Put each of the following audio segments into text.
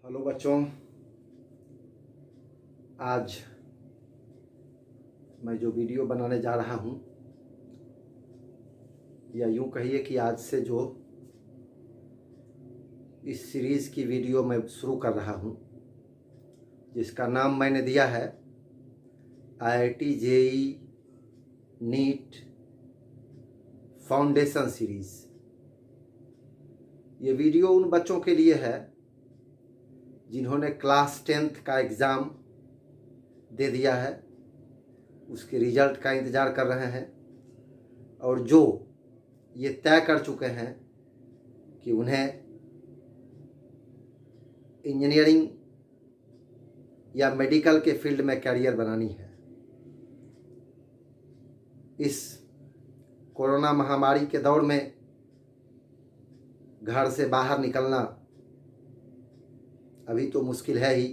Hello बच्चों, आज मैं जो वीडियो बनाने जा रहा हूँ या यूँ कहिए कि आज से जो इस सीरीज़ की वीडियो मैं शुरू कर रहा हूँ, जिसका नाम मैंने दिया है IIT JEE NEET foundation series. ये वीडियो उन बच्चों के लिए है जिन्होंने क्लास 10th का एग्ज़ाम दे दिया है, उसके रिज़ल्ट का इंतज़ार कर रहे हैं और जो ये तय कर चुके हैं कि उन्हें इंजीनियरिंग या मेडिकल के फील्ड में करियर बनानी है। इस कोरोना महामारी के दौर में घर से बाहर निकलना अभी तो मुश्किल है ही,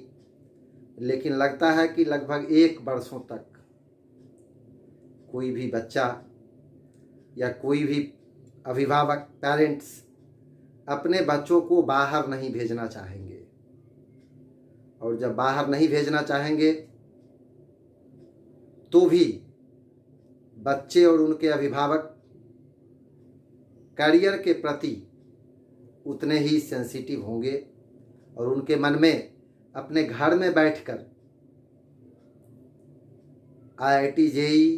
लेकिन लगता है कि लगभग 1 वर्षों तक कोई भी बच्चा या कोई भी अभिभावक पेरेंट्स अपने बच्चों को बाहर नहीं भेजना चाहेंगे। और जब बाहर नहीं भेजना चाहेंगे तो भी बच्चे और उनके अभिभावक करियर के प्रति उतने ही सेंसिटिव होंगे और उनके मन में अपने घर में बैठकर IIT JEE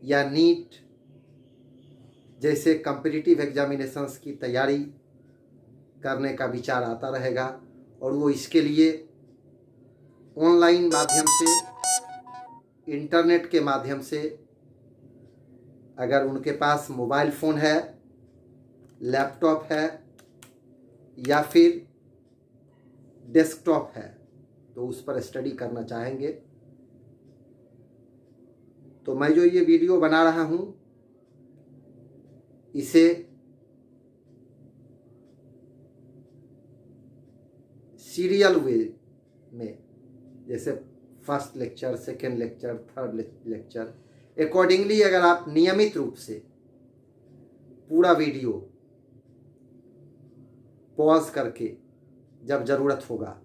या नीट जैसे कॉम्पिटिटिव एग्जामिनेशंस की तैयारी करने का विचार आता रहेगा और वो इसके लिए ऑनलाइन माध्यम से, इंटरनेट के माध्यम से, अगर उनके पास मोबाइल फ़ोन है, लैपटॉप है या फिर डेस्कटॉप है तो उस पर स्टडी करना चाहेंगे। तो मैं जो ये वीडियो बना रहा हूँ इसे सीरियल वे में, जैसे first lecture, second lecture, third lecture, accordingly अगर आप नियमित रूप से पूरा वीडियो पॉज करके, जब ज़रूरत होगा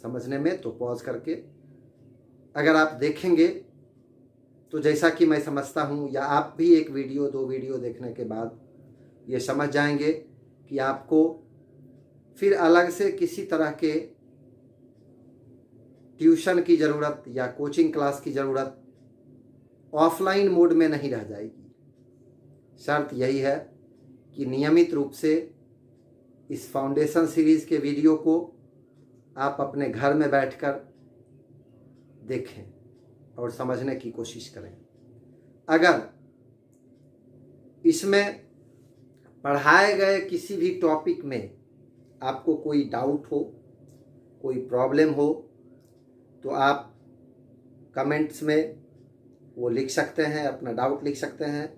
समझने में तो पॉज करके अगर आप देखेंगे तो जैसा कि मैं समझता हूँ, या आप भी 1 वीडियो 2 वीडियो देखने के बाद ये समझ जाएंगे कि आपको फिर अलग से किसी तरह के ट्यूशन की ज़रूरत या कोचिंग क्लास की ज़रूरत ऑफलाइन मोड में नहीं रह जाएगी। शर्त यही है कि नियमित रूप से इस फाउंडेशन सीरीज़ के वीडियो को आप अपने घर में बैठकर देखें और समझने की कोशिश करें। अगर इसमें पढ़ाए गए किसी भी टॉपिक में आपको कोई डाउट हो, कोई प्रॉब्लम हो, तो आप कमेंट्स में वो लिख सकते हैं, अपना डाउट लिख सकते हैं।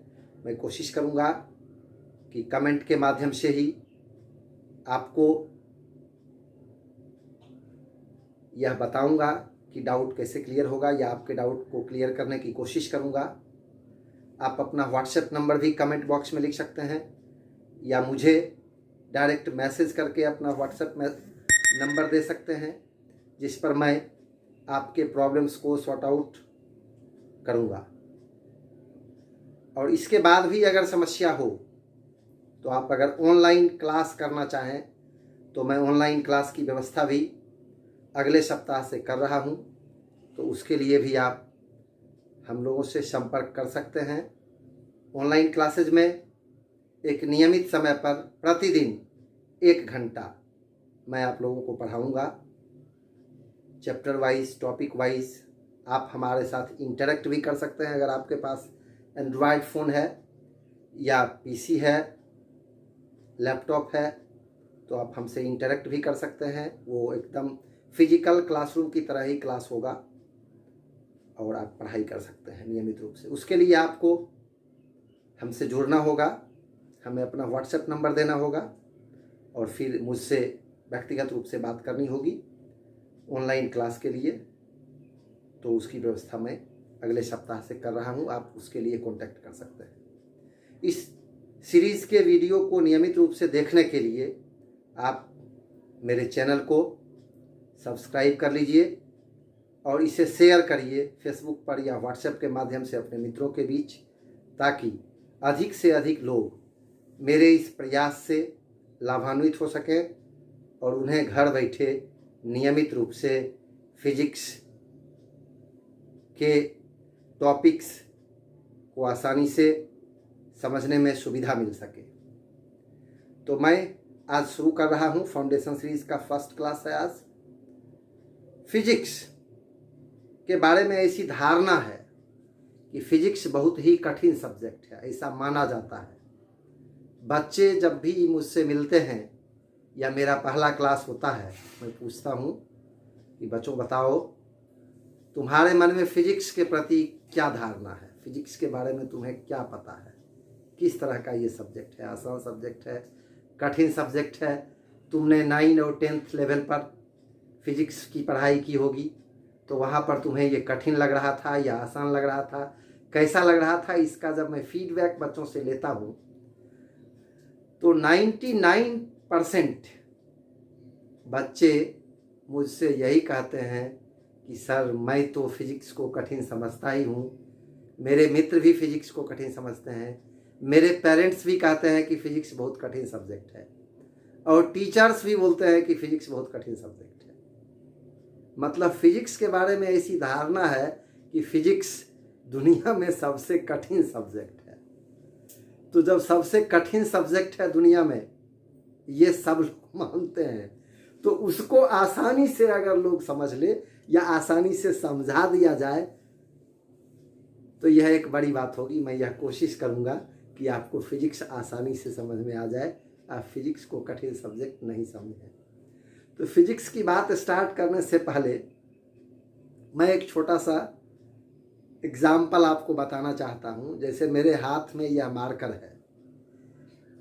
मैं कोशिश करूँगा कि कमेंट के माध्यम से ही आपको यह बताऊंगा कि डाउट कैसे क्लियर होगा, या आपके डाउट को क्लियर करने की कोशिश करूंगा। आप अपना व्हाट्सएप नंबर भी कमेंट बॉक्स में लिख सकते हैं या मुझे डायरेक्ट मैसेज करके अपना व्हाट्सएप में नंबर दे सकते हैं, जिस पर मैं आपके प्रॉब्लम्स को सॉर्ट आउट करूंगा। और इसके बाद भी अगर समस्या हो तो आप अगर ऑनलाइन क्लास करना चाहें तो मैं ऑनलाइन क्लास की व्यवस्था भी अगले सप्ताह से कर रहा हूं, तो उसके लिए भी आप हम लोगों से संपर्क कर सकते हैं। ऑनलाइन क्लासेज में एक नियमित समय पर प्रतिदिन 1 घंटा मैं आप लोगों को पढ़ाऊंगा, चैप्टर वाइज, टॉपिक वाइज। आप हमारे साथ इंटरेक्ट भी कर सकते हैं। अगर आपके पास एंड्रॉयड फ़ोन है या PC है, लैपटॉप है, तो आप हमसे इंटरेक्ट भी कर सकते हैं। वो एकदम फिजिकल क्लासरूम की तरह ही क्लास होगा और आप पढ़ाई कर सकते हैं नियमित रूप से। उसके लिए आपको हमसे जुड़ना होगा, हमें अपना व्हाट्सएप नंबर देना होगा और फिर मुझसे व्यक्तिगत रूप से बात करनी होगी ऑनलाइन क्लास के लिए। तो उसकी व्यवस्था मैं अगले सप्ताह से कर रहा हूँ, आप उसके लिए कांटेक्ट कर सकते हैं। इस सीरीज़ के वीडियो को नियमित रूप से देखने के लिए आप मेरे चैनल को सब्सक्राइब कर लीजिए और इसे शेयर करिए फेसबुक पर या व्हाट्सएप के माध्यम से अपने मित्रों के बीच, ताकि अधिक से अधिक लोग मेरे इस प्रयास से लाभान्वित हो सकें और उन्हें घर बैठे नियमित रूप से फिजिक्स के टॉपिक्स को आसानी से समझने में सुविधा मिल सके। तो मैं आज शुरू कर रहा हूँ, फाउंडेशन सीरीज का फर्स्ट क्लास है आज। फिजिक्स के बारे में ऐसी धारणा है कि फिजिक्स बहुत ही कठिन सब्जेक्ट है, ऐसा माना जाता है। बच्चे जब भी मुझसे मिलते हैं या मेरा पहला क्लास होता है, मैं पूछता हूँ कि बच्चों बताओ तुम्हारे मन में फिजिक्स के प्रति क्या धारणा है, फिजिक्स के बारे में तुम्हें क्या पता है, किस तरह का ये सब्जेक्ट है, आसान सब्जेक्ट है, कठिन सब्जेक्ट है। तुमने 9 और 10th लेवल पर फिजिक्स की पढ़ाई की होगी, तो वहाँ पर तुम्हें ये कठिन लग रहा था या आसान लग रहा था, कैसा लग रहा था? इसका जब मैं फीडबैक बच्चों से लेता हूँ तो 99% बच्चे मुझसे यही कहते हैं कि सर मैं तो फिजिक्स को कठिन समझता ही हूँ, मेरे मित्र भी फिजिक्स को कठिन समझते हैं, मेरे पेरेंट्स भी कहते हैं कि फिजिक्स बहुत कठिन सब्जेक्ट है, और टीचर्स भी बोलते हैं कि फिजिक्स बहुत कठिन सब्जेक्ट है। मतलब फिजिक्स के बारे में ऐसी धारणा है कि फिजिक्स दुनिया में सबसे कठिन सब्जेक्ट है। तो जब सबसे कठिन सब्जेक्ट है दुनिया में, ये सब लोग मानते हैं, तो उसको आसानी से अगर लोग समझ ले या आसानी से समझा दिया जाए तो यह एक बड़ी बात होगी। मैं यह कोशिश करूंगा कि आपको फिजिक्स आसानी से समझ में आ जाए, आप फिजिक्स को कठिन सब्जेक्ट नहीं समझें। तो फिजिक्स की बात स्टार्ट करने से पहले मैं एक छोटा सा एग्जाम्पल आपको बताना चाहता हूँ। जैसे मेरे हाथ में यह मार्कर है,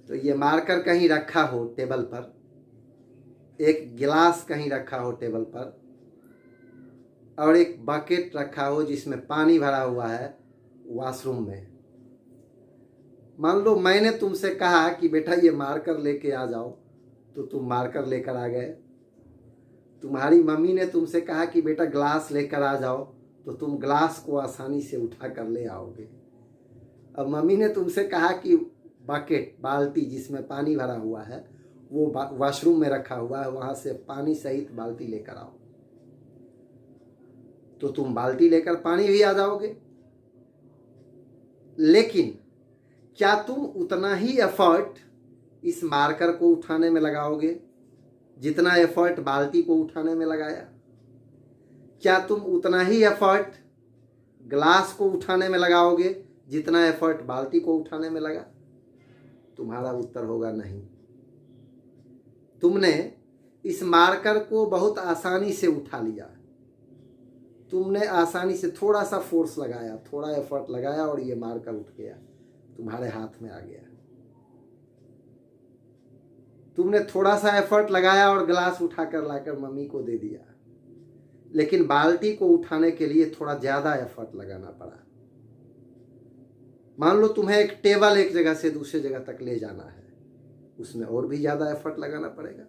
तो ये मार्कर कहीं रखा हो टेबल पर, एक गिलास कहीं रखा हो टेबल पर, और एक बकेट रखा हो जिसमें पानी भरा हुआ है वॉशरूम में। मान लो मैंने तुमसे कहा कि बेटा ये मार्कर लेके आ जाओ, तो तुम मार्कर लेकर आ गए। तुम्हारी मम्मी ने तुमसे कहा कि बेटा ग्लास लेकर आ जाओ, तो तुम ग्लास को आसानी से उठा कर ले आओगे। अब मम्मी ने तुमसे कहा कि बकेट, बाल्टी जिसमें पानी भरा हुआ है, वो वॉशरूम में रखा हुआ है, वहाँ से पानी सहित बाल्टी लेकर आओ, तो तुम बाल्टी लेकर पानी भी आ जाओगे। लेकिन क्या तुम उतना ही एफर्ट इस मार्कर को उठाने में लगाओगे जितना एफर्ट बाल्टी को उठाने में लगाया? क्या तुम उतना ही एफर्ट ग्लास को उठाने में लगाओगे जितना एफर्ट बाल्टी को उठाने में लगा? तुम्हारा उत्तर होगा नहीं। तुमने इस मार्कर को बहुत आसानी से उठा लिया, तुमने आसानी से थोड़ा सा फोर्स लगाया, थोड़ा एफर्ट लगाया और ये मार्कर उठ गया, तुम्हारे हाथ में आ गया। तुमने थोड़ा सा एफर्ट लगाया और ग्लास उठाकर लाकर मम्मी को दे दिया, लेकिन बाल्टी को उठाने के लिए थोड़ा ज्यादा एफर्ट लगाना पड़ा। मान लो तुम्हें एक टेबल एक जगह से दूसरी जगह तक ले जाना है, उसमें और भी ज्यादा एफर्ट लगाना पड़ेगा।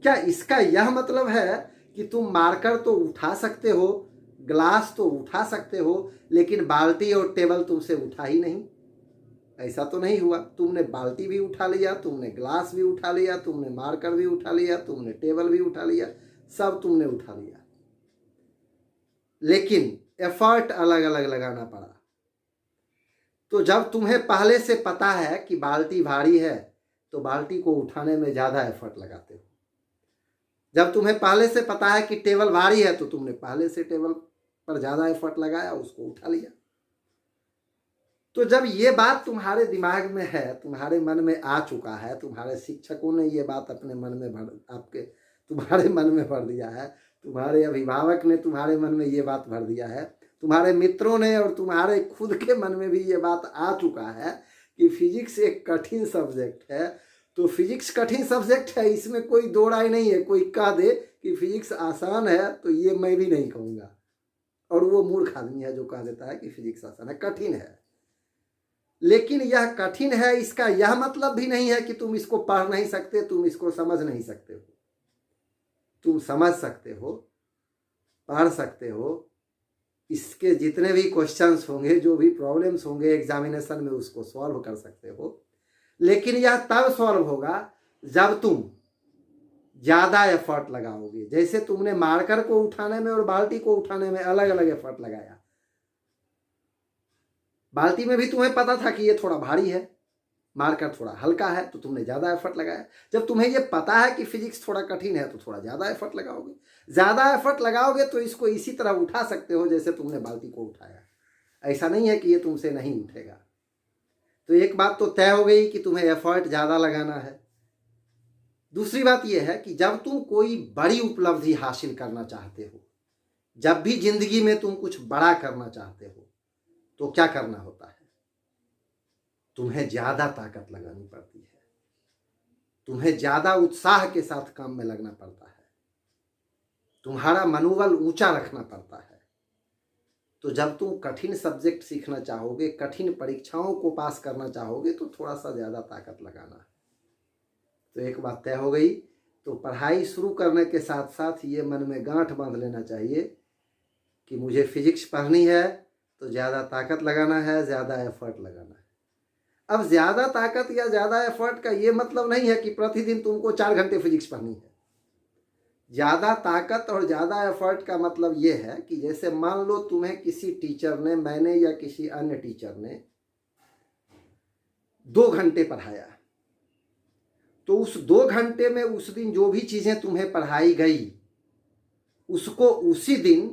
क्या इसका यह मतलब है कि तुम मार्कर तो उठा सकते हो, ग्लास तो उठा सकते हो, लेकिन बाल्टी और टेबल तुमसे उठा ही नहीं? ऐसा तो नहीं हुआ। तुमने बाल्टी भी उठा लिया, तुमने ग्लास भी उठा लिया, तुमने मार्कर भी उठा लिया, तुमने टेबल भी उठा लिया, सब तुमने उठा लिया, लेकिन एफर्ट अलग अलग लगाना पड़ा। तो जब तुम्हें पहले से पता है कि बाल्टी भारी है, तो बाल्टी को उठाने में ज्यादा एफर्ट लगाते हो। जब तुम्हें पहले से पता है कि टेबल भारी है, तो तुमने पहले से टेबल पर ज्यादा एफर्ट लगाया, उसको उठा लिया। तो जब ये बात तुम्हारे दिमाग में है, तुम्हारे मन में आ चुका है, तुम्हारे शिक्षकों ने ये बात अपने मन में तुम्हारे मन में भर दिया है, तुम्हारे अभिभावक ने तुम्हारे मन में ये बात भर दिया है, तुम्हारे मित्रों ने और तुम्हारे खुद के मन में भी ये बात आ चुका है कि फिजिक्स एक कठिन सब्जेक्ट है। तो फिजिक्स कठिन सब्जेक्ट है, इसमें कोई दो राय नहीं है। कोई कह दे कि फिजिक्स आसान है तो ये मैं भी नहीं कहूँगा, और वो मूर्ख आदमी है जो कह देता है कि फिजिक्स आसान है, कठिन है। लेकिन यह कठिन है, इसका यह मतलब भी नहीं है कि तुम इसको पढ़ नहीं सकते, तुम इसको समझ नहीं सकते हो। तुम समझ सकते हो, पढ़ सकते हो, इसके जितने भी क्वेश्चंस होंगे, जो भी प्रॉब्लम्स होंगे एग्जामिनेशन में, उसको सॉल्व कर सकते हो। लेकिन यह तब सॉल्व होगा जब तुम ज़्यादा एफर्ट लगाओगे। जैसे तुमने मार्कर को उठाने में और बाल्टी को उठाने में अलग अलग एफर्ट लगाया। बाल्टी में भी तुम्हें पता था कि ये थोड़ा भारी है, मार्कर थोड़ा हल्का है, तो तुमने ज़्यादा एफर्ट लगाया। जब तुम्हें ये पता है कि फिजिक्स थोड़ा कठिन है तो थोड़ा ज़्यादा एफर्ट लगाओगे। ज़्यादा एफर्ट लगाओगे तो इसको इसी तरह उठा सकते हो जैसे तुमने बाल्टी को उठाया। ऐसा नहीं है कि ये तुमसे नहीं उठेगा। तो एक बात तो तय हो गई कि तुम्हें एफर्ट ज़्यादा लगाना है। दूसरी बात यह है कि जब तुम कोई बड़ी उपलब्धि हासिल करना चाहते हो, जब भी जिंदगी में तुम कुछ बड़ा करना चाहते हो, तो क्या करना होता है? तुम्हें ज़्यादा ताकत लगानी पड़ती है, तुम्हें ज़्यादा उत्साह के साथ काम में लगना पड़ता है, तुम्हारा मनोबल ऊंचा रखना पड़ता है। तो जब तुम कठिन सब्जेक्ट सीखना चाहोगे, कठिन परीक्षाओं को पास करना चाहोगे, तो थोड़ा सा ज़्यादा ताकत लगाना है। तो एक बात तय हो गई। तो पढ़ाई शुरू करने के साथ साथ ये मन में गांठ बांध लेना चाहिए कि मुझे फिजिक्स पढ़नी है तो ज़्यादा ताकत लगाना है, ज़्यादा एफर्ट लगाना है। अब ज़्यादा ताकत या ज़्यादा एफर्ट का ये मतलब नहीं है कि प्रतिदिन तुमको 4 घंटे फिजिक्स पढ़नी है। ज़्यादा ताकत और ज़्यादा एफर्ट का मतलब ये है कि जैसे मान लो तुम्हें किसी टीचर ने, मैंने या किसी अन्य टीचर ने 2 घंटे पढ़ाया, तो उस 2 घंटे में उस दिन जो भी चीज़ें तुम्हें पढ़ाई गई, उसको उसी दिन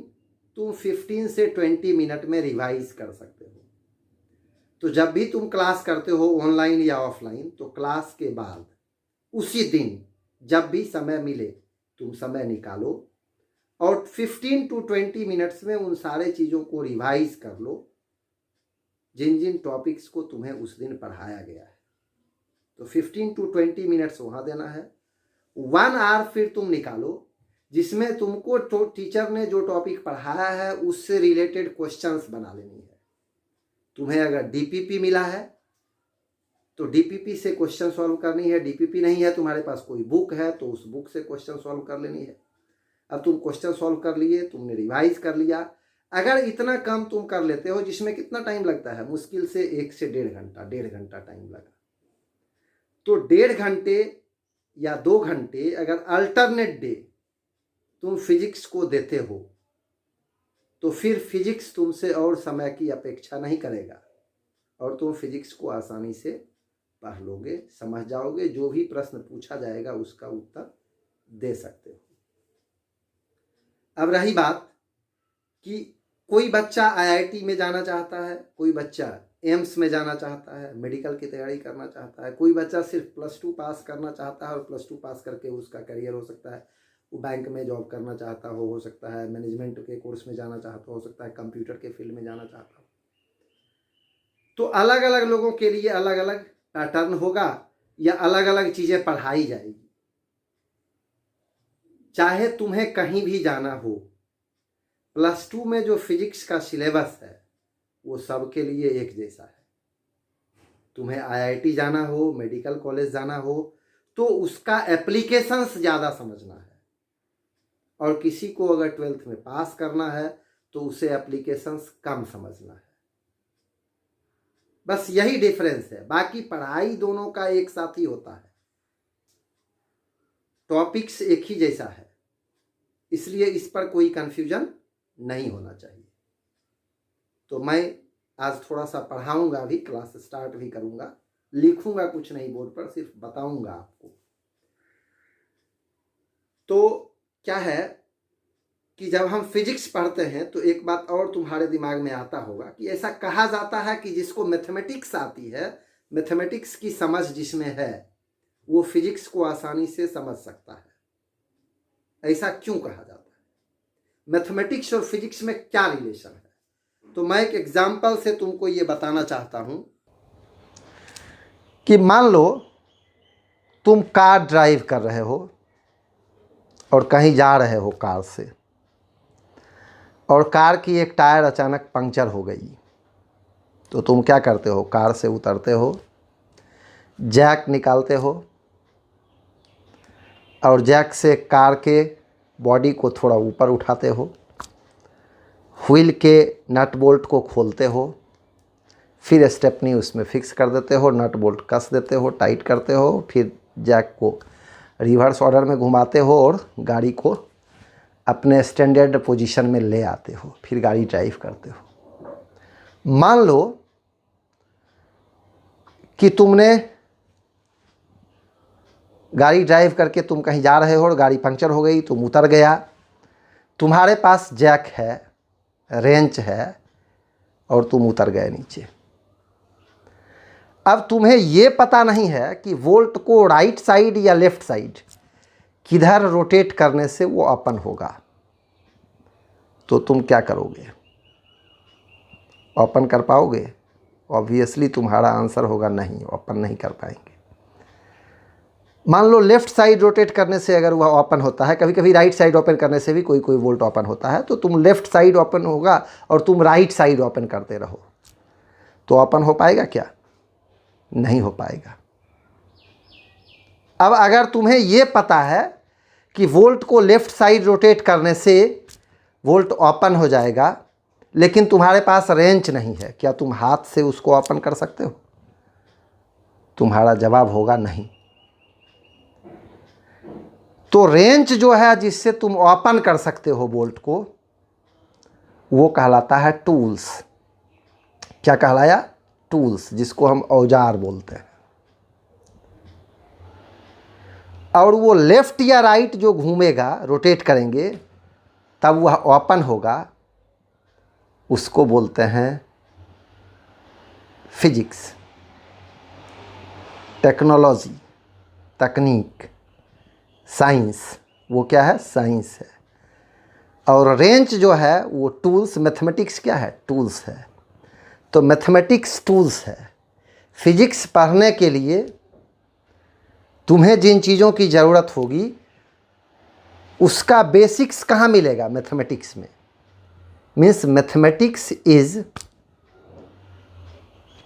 तुम 15 से 20 मिनट में रिवाइज कर सकते हो। तो जब भी तुम क्लास करते हो, ऑनलाइन या ऑफलाइन, तो क्लास के बाद उसी दिन जब भी समय मिले तुम समय निकालो और 15 to 20 मिनट्स में उन सारे चीज़ों को रिवाइज कर लो जिन जिन टॉपिक्स को तुम्हें उस दिन पढ़ाया गया है। तो 15 to 20 मिनट्स वहाँ देना है। 1 आवर फिर तुम निकालो जिसमें तुमको टीचर ने जो टॉपिक पढ़ाया है उससे रिलेटेड क्वेश्चंस बना लेनी है। तुम्हें अगर डीपीपी मिला है तो डीपीपी से क्वेश्चन सॉल्व करनी है। डीपीपी नहीं है, तुम्हारे पास कोई बुक है तो उस बुक से क्वेश्चन सॉल्व कर लेनी है। अब तुम क्वेश्चन सॉल्व कर लिए, तुमने रिवाइज कर लिया। अगर इतना कम तुम कर लेते हो, जिसमें कितना टाइम लगता है, मुश्किल से 1 से 1.5 घंटा टाइम लगा, तो 1.5 घंटे या 2 घंटे अगर अल्टरनेट डे तुम फिजिक्स को देते हो तो फिर फिजिक्स तुमसे और समय की अपेक्षा नहीं करेगा और तुम फिजिक्स को आसानी से पढ़ लोगे, समझ जाओगे। जो भी प्रश्न पूछा जाएगा उसका उत्तर दे सकते हो। अब रही बात कि कोई बच्चा आईआईटी में जाना चाहता है, कोई बच्चा एम्स में जाना चाहता है, मेडिकल की तैयारी करना चाहता है, कोई बच्चा सिर्फ +2 पास करना चाहता है और +2 पास करके उसका करियर हो सकता है, वो बैंक में जॉब करना चाहता हो सकता है, मैनेजमेंट के कोर्स में जाना चाहता हो सकता है, कंप्यूटर के फील्ड में जाना चाहता हो। तो अलग अलग लोगों के लिए अलग अलग पैटर्न होगा या अलग अलग चीज़ें पढ़ाई जाएगी। चाहे तुम्हें कहीं भी जाना हो, +2 में जो फिजिक्स का सिलेबस है वो सबके लिए एक जैसा है। तुम्हें आईआईटी जाना हो, मेडिकल कॉलेज जाना हो, तो उसका एप्लीकेशंस ज़्यादा समझना है, और किसी को अगर 12th में पास करना है तो उसे एप्लीकेशंस कम समझना है। बस यही डिफरेंस है, बाकी पढ़ाई दोनों का एक साथ ही होता है, टॉपिक्स एक ही जैसा है, इसलिए इस पर कोई कंफ्यूजन नहीं होना चाहिए। तो मैं आज थोड़ा सा पढ़ाऊंगा भी, क्लास स्टार्ट भी करूंगा, लिखूंगा कुछ नहीं बोर्ड पर, सिर्फ बताऊंगा आपको। तो क्या है कि जब हम फिजिक्स पढ़ते हैं तो एक बात और तुम्हारे दिमाग में आता होगा कि ऐसा कहा जाता है कि जिसको मैथमेटिक्स आती है, मैथमेटिक्स की समझ जिसमें है, वो फिजिक्स को आसानी से समझ सकता है। ऐसा क्यों कहा जाता है? मैथमेटिक्स और फिजिक्स में क्या रिलेशन है? तो मैं एक एग्जाम्पल से तुमको ये बताना चाहता हूं कि मान लो तुम कार ड्राइव कर रहे हो और कहीं जा रहे हो कार से, और कार की एक टायर अचानक पंक्चर हो गई, तो तुम क्या करते हो? कार से उतरते हो, जैक निकालते हो और जैक से कार के बॉडी को थोड़ा ऊपर उठाते हो, व्हील के नट बोल्ट को खोलते हो, फिर स्टेपनी उसमें फिक्स कर देते हो, नट बोल्ट कस देते हो, टाइट करते हो, फिर जैक को रिवर्स ऑर्डर में घुमाते हो और गाड़ी को अपने स्टैंडर्ड पोजीशन में ले आते हो, फिर गाड़ी ड्राइव करते हो। मान लो कि तुमने गाड़ी ड्राइव करके तुम कहीं जा रहे हो और गाड़ी पंक्चर हो गई, तुम उतर गया, तुम्हारे पास जैक है, रेंच है और तुम उतर गए नीचे। अब तुम्हें ये पता नहीं है कि वोल्ट को राइट साइड या लेफ्ट साइड किधर रोटेट करने से वो ओपन होगा, तो तुम क्या करोगे? ओपन कर पाओगे? ऑब्वियसली तुम्हारा आंसर होगा नहीं, ओपन नहीं कर पाएंगे। मान लो लेफ्ट साइड रोटेट करने से अगर वह ओपन होता है, कभी कभी राइट साइड ओपन करने से भी कोई कोई वोल्ट ओपन होता है, तो तुम लेफ्ट साइड ओपन होगा और तुम राइट साइड ओपन करते रहो, तो ओपन हो पाएगा क्या? नहीं हो पाएगा। अब अगर तुम्हें ये पता है कि वोल्ट को लेफ्ट साइड रोटेट करने से वोल्ट ओपन हो जाएगा, लेकिन तुम्हारे पास रेंच नहीं है, क्या तुम हाथ से उसको ओपन कर सकते हो? तुम्हारा जवाब होगा नहीं। तो रेंच जो है जिससे तुम ओपन कर सकते हो वोल्ट को, वो कहलाता है टूल्स। क्या कहलाया? टूल्स, जिसको हम औजार बोलते हैं। और वो लेफ्ट या राइट जो घूमेगा, रोटेट करेंगे, तब वह ओपन होगा, उसको बोलते हैं फिजिक्स, टेक्नोलॉजी, तकनीक, साइंस। वो क्या है? साइंस है। और रेंच जो है वो टूल्स, मैथमेटिक्स क्या है? टूल्स है। तो मैथमेटिक्स टूल्स है। फिजिक्स पढ़ने के लिए तुम्हें जिन चीज़ों की ज़रूरत होगी उसका बेसिक्स कहाँ मिलेगा? मैथमेटिक्स में। Means mathematics is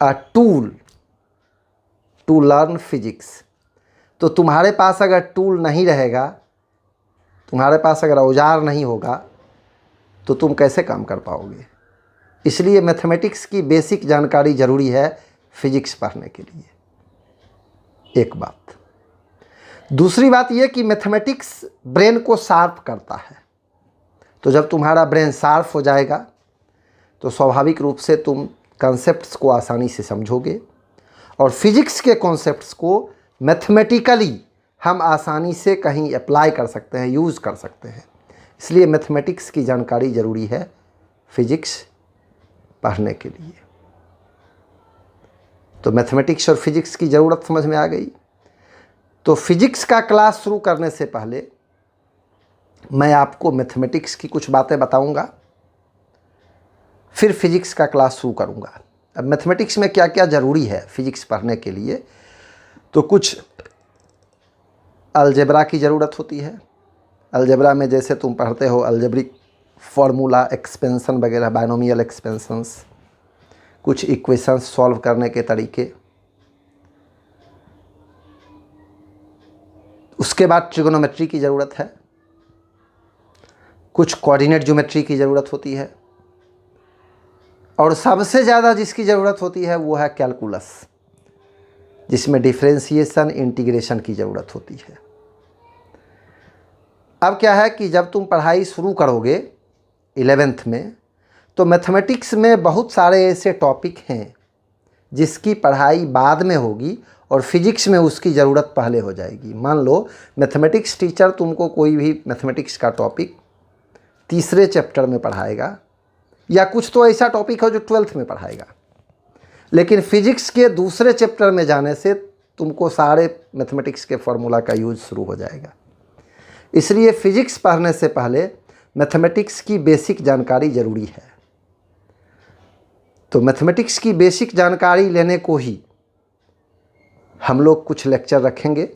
a tool to learn physics. तो तुम्हारे पास अगर टूल नहीं रहेगा, तुम्हारे पास अगर औजार नहीं होगा, तो तुम कैसे काम कर पाओगे? इसलिए मैथमेटिक्स की बेसिक जानकारी ज़रूरी है फिजिक्स पढ़ने के लिए। एक बात। दूसरी बात यह कि मैथमेटिक्स ब्रेन को शार्प करता है। तो जब तुम्हारा ब्रेन शार्प हो जाएगा तो स्वाभाविक रूप से तुम कॉन्सेप्ट्स को आसानी से समझोगे, और फिजिक्स के कॉन्सेप्ट्स को मैथमेटिकली हम आसानी से कहीं अप्लाई कर सकते हैं, यूज़ कर सकते हैं। इसलिए मैथमेटिक्स की जानकारी ज़रूरी है फिजिक्स पढ़ने के लिए। तो मैथमेटिक्स और फिजिक्स की ज़रूरत समझ में आ गई। तो फिजिक्स का क्लास शुरू करने से पहले मैं आपको मैथमेटिक्स की कुछ बातें बताऊंगा, फिर फिजिक्स का क्लास शुरू करूंगा। अब मैथमेटिक्स में क्या क्या ज़रूरी है फिजिक्स पढ़ने के लिए, तो कुछ अलजेब्रा की ज़रूरत होती है। अलजेब्रा में जैसे तुम पढ़ते हो अलजेब्रिक फार्मूला, एक्सपेंशन वगैरह, बायनोमियल एक्सपेंशंस, कुछ इक्वेशंस सॉल्व करने के तरीके। उसके बाद ट्रिगोनोमेट्री की ज़रूरत है, कुछ कोऑर्डिनेट ज्योमेट्री की ज़रूरत होती है, और सबसे ज़्यादा जिसकी ज़रूरत होती है वो है कैलकुलस, जिसमें डिफरेंशिएशन, इंटीग्रेशन की ज़रूरत होती है। अब क्या है कि जब तुम पढ़ाई शुरू करोगे 11th में, तो मैथमेटिक्स में बहुत सारे ऐसे टॉपिक हैं जिसकी पढ़ाई बाद में होगी और फिजिक्स में उसकी ज़रूरत पहले हो जाएगी। मान लो मैथमेटिक्स टीचर तुमको कोई भी मैथमेटिक्स का टॉपिक तीसरे चैप्टर में पढ़ाएगा, या कुछ तो ऐसा टॉपिक हो जो 12th में पढ़ाएगा, लेकिन फिजिक्स के दूसरे चैप्टर में जाने से तुमको सारे मैथमेटिक्स के फार्मूला का यूज़ शुरू हो जाएगा। इसलिए फिजिक्स पढ़ने से पहले मैथमेटिक्स की बेसिक जानकारी ज़रूरी है। तो मैथमेटिक्स की बेसिक जानकारी लेने को ही हम लोग कुछ लेक्चर रखेंगे,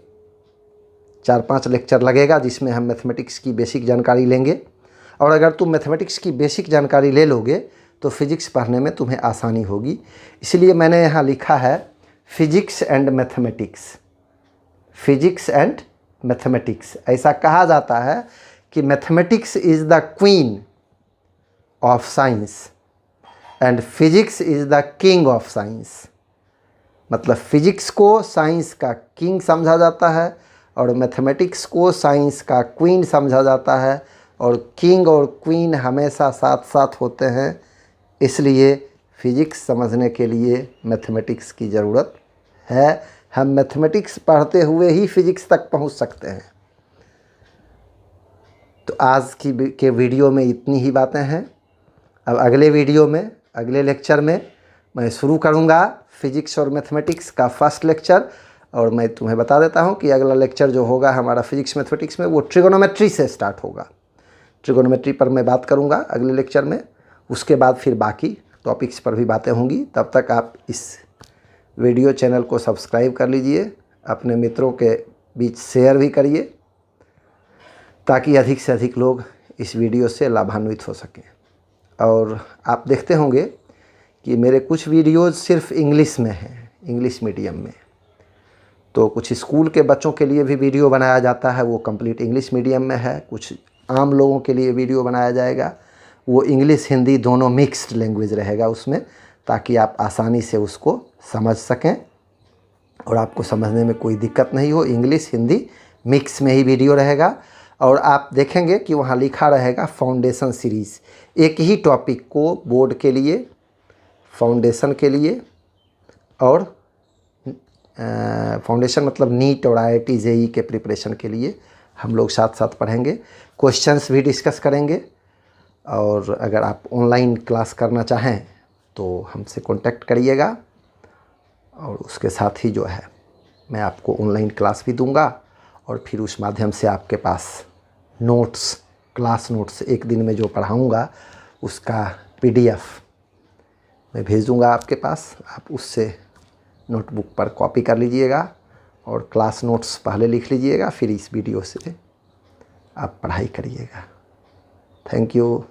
4-5 लेक्चर लगेगा, जिसमें हम मैथमेटिक्स की बेसिक जानकारी लेंगे। और अगर तुम मैथमेटिक्स की बेसिक जानकारी ले लोगे तो फिजिक्स पढ़ने में तुम्हें आसानी होगी। इसलिए मैंने यहाँ लिखा है physics and mathematics, physics and mathematics. ऐसा कहा जाता है कि mathematics is the queen of science and physics is the king of science. मतलब फिजिक्स को साइंस का किंग समझा जाता है और मैथमेटिक्स को साइंस का क्वीन समझा जाता है, और किंग और क्वीन हमेशा साथ साथ होते हैं। इसलिए फिजिक्स समझने के लिए मैथमेटिक्स की ज़रूरत है। हम मैथमेटिक्स पढ़ते हुए ही फिजिक्स तक पहुंच सकते हैं। तो आज के वीडियो में इतनी ही बातें हैं। अब अगले वीडियो में, अगले लेक्चर में मैं शुरू करूंगा फिजिक्स और मैथमेटिक्स का फर्स्ट लेक्चर। और मैं तुम्हें बता देता हूं कि अगला लेक्चर जो होगा हमारा फिजिक्स मैथमेटिक्स में, वो ट्रिगोनोमेट्री से स्टार्ट होगा। ट्रिगोनोमेट्री पर मैं बात करूंगा अगले लेक्चर में। उसके बाद फिर बाकी टॉपिक्स पर भी बातें होंगी। तब तक आप इस वीडियो चैनल को सब्सक्राइब कर लीजिए, अपने मित्रों के बीच शेयर भी करिए, ताकि अधिक से अधिक लोग इस वीडियो से लाभान्वित हो सकें। और आप देखते होंगे कि मेरे कुछ वीडियोज़ सिर्फ इंग्लिश में हैं, इंग्लिश मीडियम में। तो कुछ स्कूल के बच्चों के लिए भी वीडियो बनाया जाता है, वो कंप्लीट इंग्लिश मीडियम में है। कुछ आम लोगों के लिए वीडियो बनाया जाएगा, वो इंग्लिश हिंदी दोनों मिक्स्ड लैंग्वेज रहेगा उसमें, ताकि आप आसानी से उसको समझ सकें और आपको समझने में कोई दिक्कत नहीं हो। इंग्लिश हिंदी मिक्स में ही वीडियो रहेगा। और आप देखेंगे कि वहाँ लिखा रहेगा फाउंडेशन सीरीज़। एक ही टॉपिक को बोर्ड के लिए, फाउंडेशन के लिए, और फाउंडेशन मतलब नीट और IIT JEE के प्रिपरेशन के लिए हम लोग साथ साथ पढ़ेंगे। क्वेश्चंस भी डिस्कस करेंगे। और अगर आप ऑनलाइन क्लास करना चाहें तो हमसे कांटेक्ट करिएगा, और उसके साथ ही जो है मैं आपको ऑनलाइन क्लास भी दूंगा। और फिर उस माध्यम से आपके पास नोट्स, क्लास नोट्स, एक दिन में जो पढ़ाऊंगा उसका PDF मैं भेज दूंगा आपके पास। आप उससे नोटबुक पर कॉपी कर लीजिएगा और क्लास नोट्स पहले लिख लीजिएगा, फिर इस वीडियो से आप पढ़ाई करिएगा। Thank you.